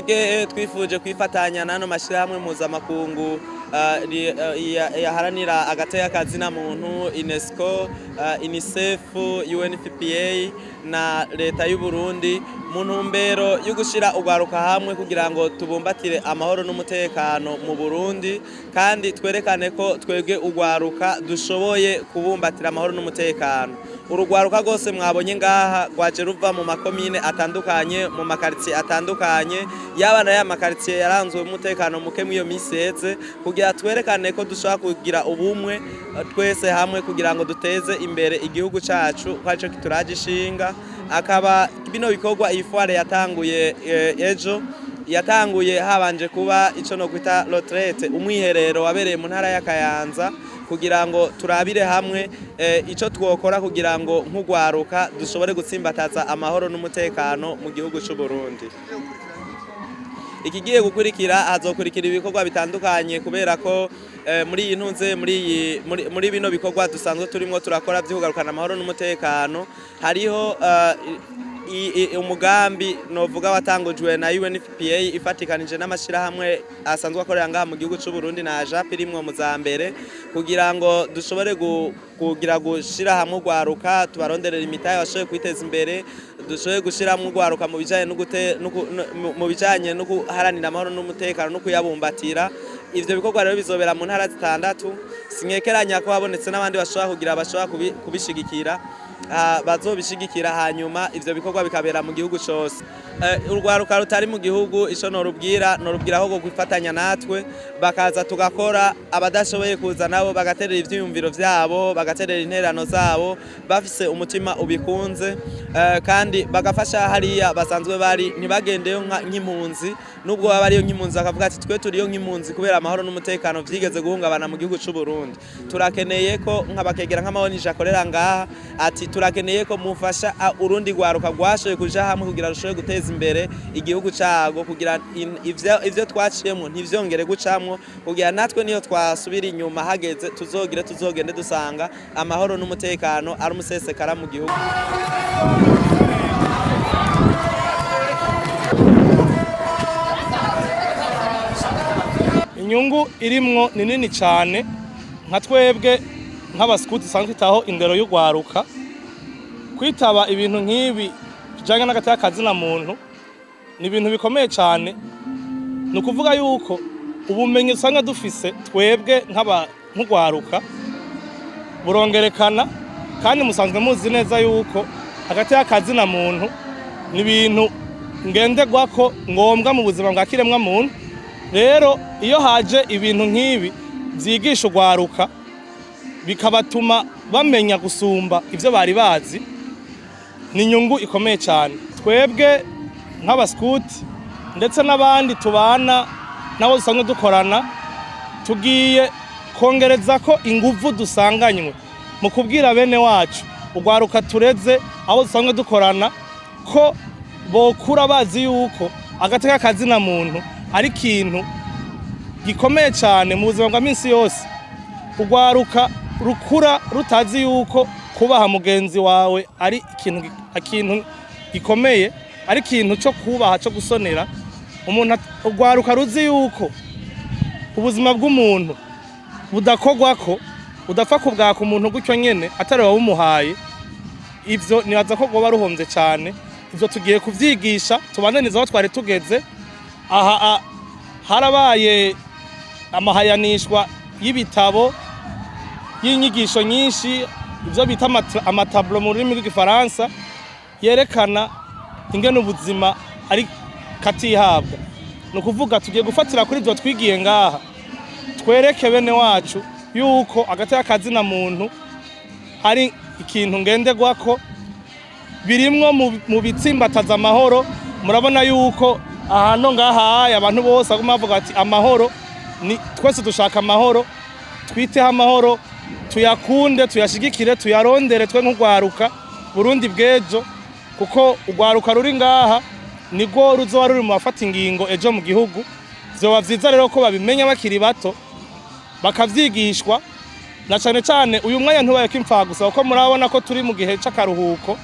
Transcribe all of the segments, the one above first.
twebwe twifuje kwifatanya n'ano mashyirahamwe mpuzamakungu yaharanira agateka kazina muntu UNESCO, UNICEF, UNFPA na leta y'u Burundi mu ntumbero yo gushira ugwaruka hamwe kugira ngo tubumbatire amahoro n'umutekano mu Burundi kandi twerekane ko twebwe ugwaruka dushoboye kubumbatira amahoro n'umutekano. Urugwaruka rwose mwabonye ngaha rwaje ruva mu makomine atandukanye mu makaritsiye atandukanye y'abana ya makaritsiye yaranzwe umutekano muke mwiyo miseze kugira twerekane ko dushaka kugira ubumwe twese hamwe kugira ngo duteze imbere igihugu cacu kwaco kituraje ishinga. Akaba bino bikorwa ifware yatanguye ejo yatanguye habanje kuba ico no kwita retraite umwiherero wabereye mu ntara ya Kayanza kugira ngo turabire hamwe ico twokora kugira ngo nk'ugwaruka dushobore gutsimbataza amahoro n'umutekano mu gihugu cy'u Burundi. Ikigiye gukurikira hazokurikira ibikorwa bitandukanye kubera ko muri iyi ntunze muri bino bikorwa dusanzwe turimo turakora by'ugarukana amahoro n'umutekano hariho umugambi novuga watangujwe na UNFPA ifatikanije n'amashirahamwe asanzwe akorera ngaha mu gihugu cy'u Burundi na JAP irimwo mu zambere kugira ngo dushobore kugira gushira hamwe ugwaruka tubaronderera imitahe bashoboye kwiteza imbere dushoboye gushira hamwe ugwaruka mu bijanye no guharanira amahoro n'umutekano no kuyabumbatira. Ivyo bikorwa rero bizobera mu ntara zitandatu sinkekeranya ko habonetse n'abandi bashobora kubishigikira bazobishigikira hanyuma ivyo bikorwa bikabera mu gihugu cyose. Urwaruka rutari mu gihugu ico norubwira aho gufatanya natwe bakaza tugakora abadashoboye kuza nabo bagaterera ivyiyumviro vyabo bagaterera interano zabo bafise umutima ubikunze kandi bagafasha hariya basanzwe bari ntibagendeyo nk'impunzi nubwo baba ariyo nk'impunzi akavuga ati twe turiyo nk'impunzi kubera amahoro n'umutekano vyigeze guhungabana mu gihugu cy'u Burundi. Turakeneye ko nk'abakegera nk'amabonije akorera ngaha ati turakeneye ko mufasha urundi gwaruka gwashoye kuja hamwe kugira rushoboye guteza imbere igihugu cago kugira ivyo twaciyemo ntivyongere gucamwo kugira natwe niyo twasubira inyuma hageze tuzogende dusanga amahoro n'umutekano ari umusesekara mu gihugu. Inyungu irimwo ni nini cyane nka twebwe nk'abaskuti sanzwe taho indero y'ugwaruka kwitaba ibintu nk'ibi bijanye n'agateka kazina muntu ni ibintu bikomeye cyane. Ni ukuvuga yuko ubumenyi usanga dufise twebwe nk'ugwaruka burongerekana kandi musanzwe muzi neza yuko agateka kazina muntu ni ibintu ngenderwako ngombwa mu buzima bwa kiremwa muntu. Rero iyo haje ibintu nk'ibi byigisha ugwaruka bikabatuma bamenya gusumba ivyo bari bazi ni inyungu ikomeye cyane. Twebwe nk'abaskuti ndetse n'abandi tubana nabo dusanzwe dukorana tugiye kongereza ko inguvu dusanganywe mu kubwira bene wacu ugwaruka tureze abo dusanzwe dukorana ko bokura bazi yuko agateka kazina muntu ari ikintu gikomeye cyane mu buzima bwa minsi yose. Ugwaruka rukura rutazi yuko kubaha mugenzi wawe ari ikintu gikomeye ari ikintu cyo kubaha cyo gusonera umuntu. Ugwaruka ruzi yuko ubuzima bw'umuntu budakogwako udapfa kubwaka umuntu gutyo nyene atari wawe umuhaye. Ivyo nibaza ko goba ruhomvye cyane. Ivyo tugiye kuvyigisha tubandaniza aho twari tugeze. Aha harabaye amahayanishwa y'ibitabo y'inyigisho nyinshi ivyo bita amatablo mu rurimi rw'igifaransa yerekana ingene ubuzima ari katihabwa. Ni ukuvuga tugiye gufatira kuri ivyo twigiye ngaha twereke bene wacu yuko agateka kazina muntu ari ikintu ngenderwako birimwo mu bitsimbataza amahoro. Murabona yuko ahantu ngaha abantu bose baguma bavuga ati amahoro ni twese dushaka amahoro twiteho amahoro tuyakunde tuyashigikire tuyarondere twe nk'ugwaruka Burundi bwejo kuko ugwaruka ruri ngaha nigwo ruzoba ruri mu bafata ingingo ejo mu gihugu. Vyoba vyiza rero ko babimenya bakiri bato bakavyigishwa na cyane cyane uyu mwanya ntubaye ko imfa gusa kuko murabona ko turi mu gihe c'akaruhuko.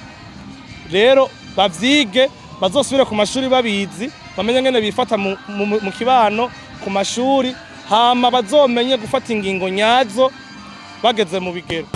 Rero bavyige bazosubire ku mashuri babizi bamenye ngene bifata mu kibano ku mashuri hama bazomenye gufata ingingo nyazo bageze mu bigero.